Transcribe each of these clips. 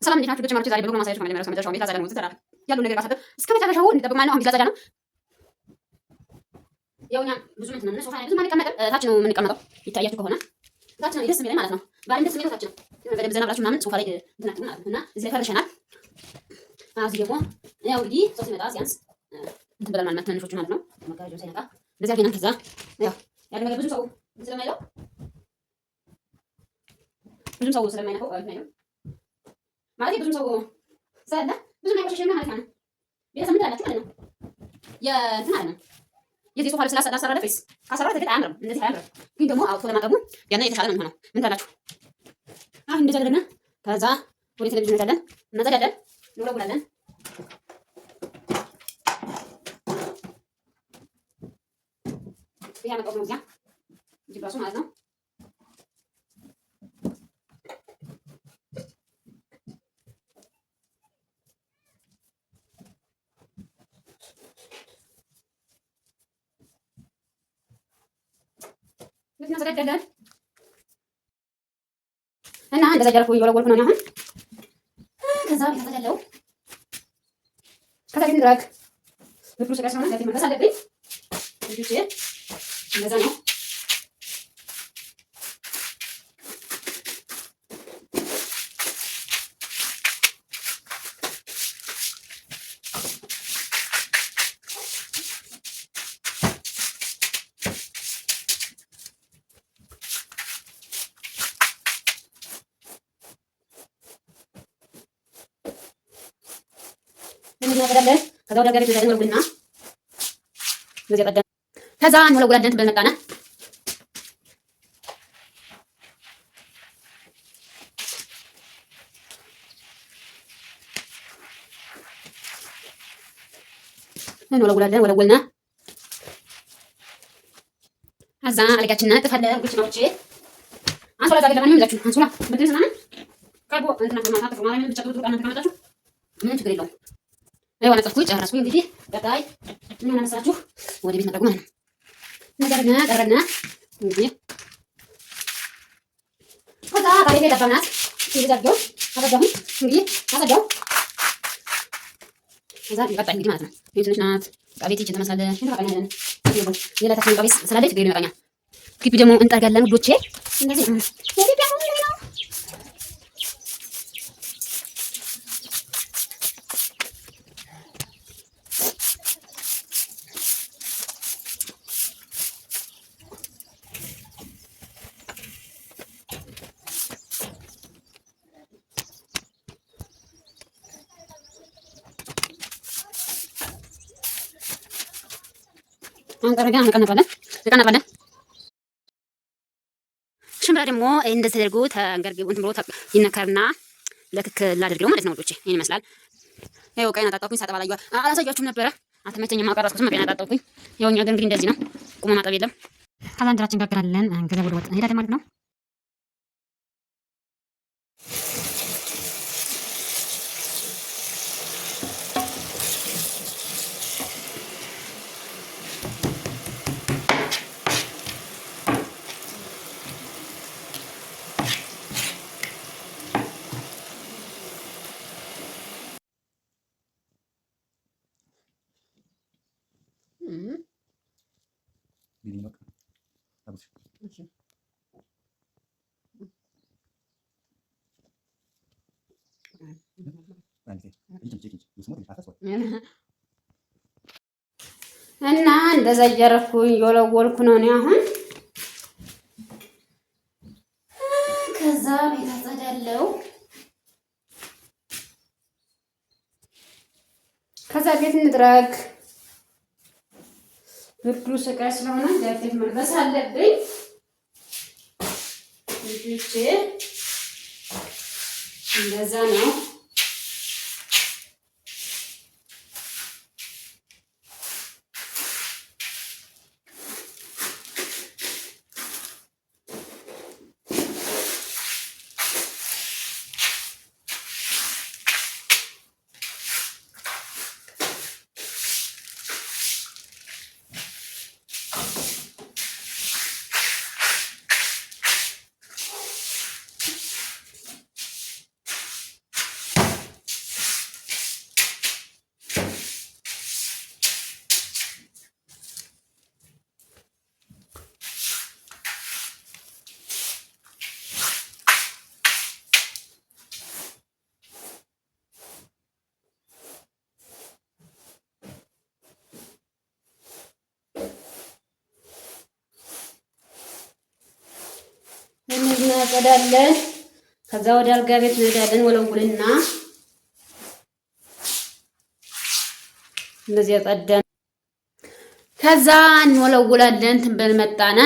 ሰላም እንዴት ናችሁ? ማለች ዛሬ ብሎ ማሳያችሁ ከመጀመሪያው እስከ መጨረሻው ቤት አዛጋ ነው ተሰራ ያለው ነገር ባሰተ እስከ መጨረሻው እንጠብቅ ማለት ነው። አሁን ቢዛዛጋ ነው ያውኛ ብዙ ምን ነው ሶፋ ላይ ብዙ ማለት ታች ነው የምንቀመጠው። ይታያችሁ ከሆነ ታች ነው ደስ የሚለኝ ማለት ነው። ባለም ደስ የሚለው ታች ነው። በደንብ ዘና ብላችሁ ምናምን ሶፋ ላይ እንትናችሁ ማለት ነው። እና እዚህ ላይ ፈርሸናል። እዚህ ደግሞ ያው እንግዲህ ሰው ሲመጣ ሲያንስ እንትን ብለን ማለት ትንሾቹ ማለት ነው። መጋረጃው ሳይነካ እንደዚህ አድርገናል። ከዛ ያው ያለ ነገር ብዙ ሰው ስለማይለው ብዙም ሰው ስለማይነካው አይደለም ማለት ብዙም ሰው ስላለ ብዙም አይቆሽሽም ማለት ነው። ቤተሰብ ምን አላችሁ ማለት ነው። የእንትን ማለት ነው የዚህ ሶፋ ልብስ ላሰራለ ፌስ ካሰራለ ተገጥ አያምርም። እንደዚህ አያምርም፣ ግን ደግሞ አውጥቶ ለማጠቡ ያና የተሻለ ነው የሚሆነው። ምን ታላችሁ? አሁን እንደዚህ አድርገና ከዛ ወደ ቴሌቪዥን እንሄዳለን፣ እናዘጋለን፣ እንወለውላለን። ይሄ አመጣው ነው እዚያ እዚህ ራሱ ማለት ነው። እናዘጋጃለን እና እንደዛ ጃልኩ እየወለወልኩ ነው አሁን። ከዛ ቤታዘጋለው ከዛ ግን ድራግ ብሩ ስጋ ስለሆነ ለፊት መለስ አለብኝ ልጆቼ እንደዛ ነው። እናዘጋለን ከዛ ወደ ጋር ይዘን ወልጉና እንደዚህ ቀደም ከዛ እንወለውላለን በመጣና እንወለውላለን ወለውልና ከዛ አለጋችንና ጥፋለን ጉጭ ነው። አንሶላ ዛሬ ለማንም ይዛችሁ አንሶላ በድረስ ምናምን ቀርቦ እንትና ማታ ማታ ብቻ ጥሩ ቃና ተቀመጣችሁ ምን ችግር የለውም። አይዋ ነጥፍኩኝ ጨረስኩኝ። እንግዲህ ቀጣይ ምን አነሳችሁ ወደ ቤት መጠቁ ማለት ነው። ነገርና ቀረና እንግዲህ ከዛ ባለቤቴ ለባናት ይዘጋው አበዳሁ እንግዲህ አበዳሁ ከዛ ቀጣይ እንግዲህ ማለት ነው ቤቱን ናት ቃቤት ይችን ተመሳለ እንታቀኛለን ሌላ ታክሲ ቃቤት ስላለች ትግሬ ይመጣኛል። ግቢ ደግሞ እንጠርጋለን ውዶቼ እንደዚህ ነው። አንቀረጋ አንቀነባለን እንቀነባለን። ሽምብራ ደግሞ እንደዚህ ተደርጎ ተንገርግቦ እንትን ብሎ ይነከርና ለክክ ላድርገው ማለት ነው። ወዶቼ ይሄን ይመስላል። ያው ቀይና ጣጣኩኝ ሳጠባ ላይ አላሳያችሁም ነበረ አልተመቸኝም። አቀረስኩትም ቀይና ጣጣኩኝ። ያው እኛ ግን እንግዲህ እንደዚህ ነው። ቁሞ ማጠብ የለም። ከዛ እንጀራችን ጋግራለን። ከዛ ወደ ወጥ እንሄዳለን ማለት ነው። እና እንደዛ እያረኩኝ እየወለወልኩ ነው እኔ አሁን። ከዛ ቤት አጸዳለሁ። ከዛ ቤት እንድረግ ብርዱ ስቃይ ስለሆነ ጃኬት መልበስ አለብኝ ልጆቼ። እንደዛ ነው። እናጸዳለን። ከዛ ወደ አልጋ ቤት እንሄዳለን። ወለውልና እንደዚህ ያጸዳን። ከዛ እንወለውላለን። ትንበል መጣነ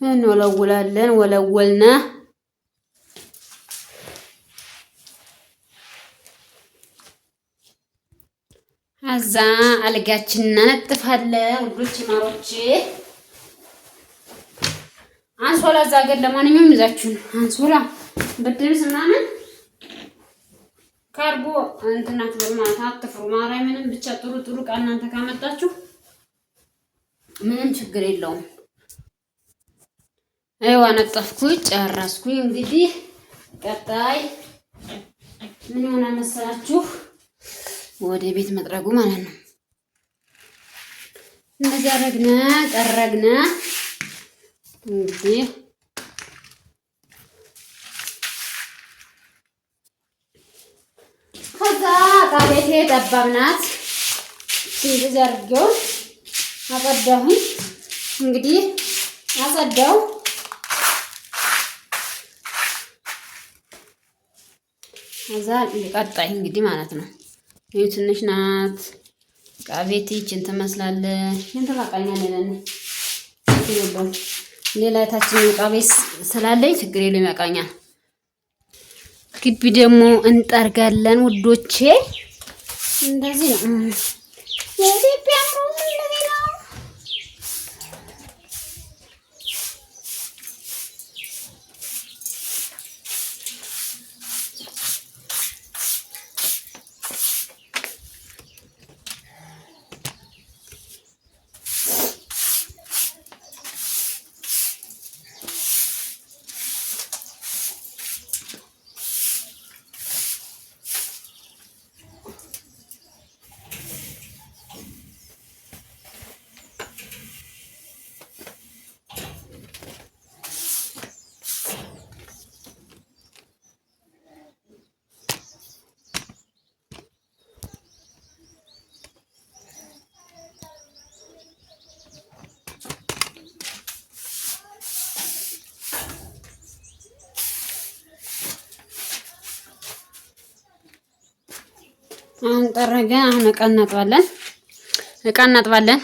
እንወለውላለን። ወለወልነ አዛ አልጋችን እናነጥፋለን። ውዶች ማሮቼ አንሶላ እዛ ገር ለማንኛውም ይዛችሁ አንሶላ ብድርስ ምናምን ካርጎ እንትና ትበሉ ማለት አትፍሩ። ማርያምንም ብቻ ጥሩ ጥሩ ዕቃ እናንተ ካመጣችሁ ምንም ችግር የለውም። አይዋ ነጠፍኩኝ ጨረስኩኝ። እንግዲህ ቀጣይ ምን ይሆናል መሰላችሁ? ወደ ቤት መጥረጉ ማለት ነው። እንደዚህ አረግነ ጠረግነ። እንግዲህ ከዛ ቤቴ ጠባብ ናት። እንደዚህ አድርጌው አጸዳሁኝ። እንግዲህ አጸዳው ከዛ ቀጣይ እንግዲህ ማለት ነው። ይሄ ትንሽ ናት ቃቤት ይችን ትመስላለች። እንትን ታቃኛለህ ለኔ ሌላ ታችን ቃቤስ ስላለኝ ችግር የለም ያቃኛል። ግቢ ደግሞ እንጠርጋለን ውዶቼ። እንደዚህ ነው የኢትዮጵያ ኑሮ እንደዚህ ነው። አሁን ጠረገን። አሁን እቃ እናጥባለን።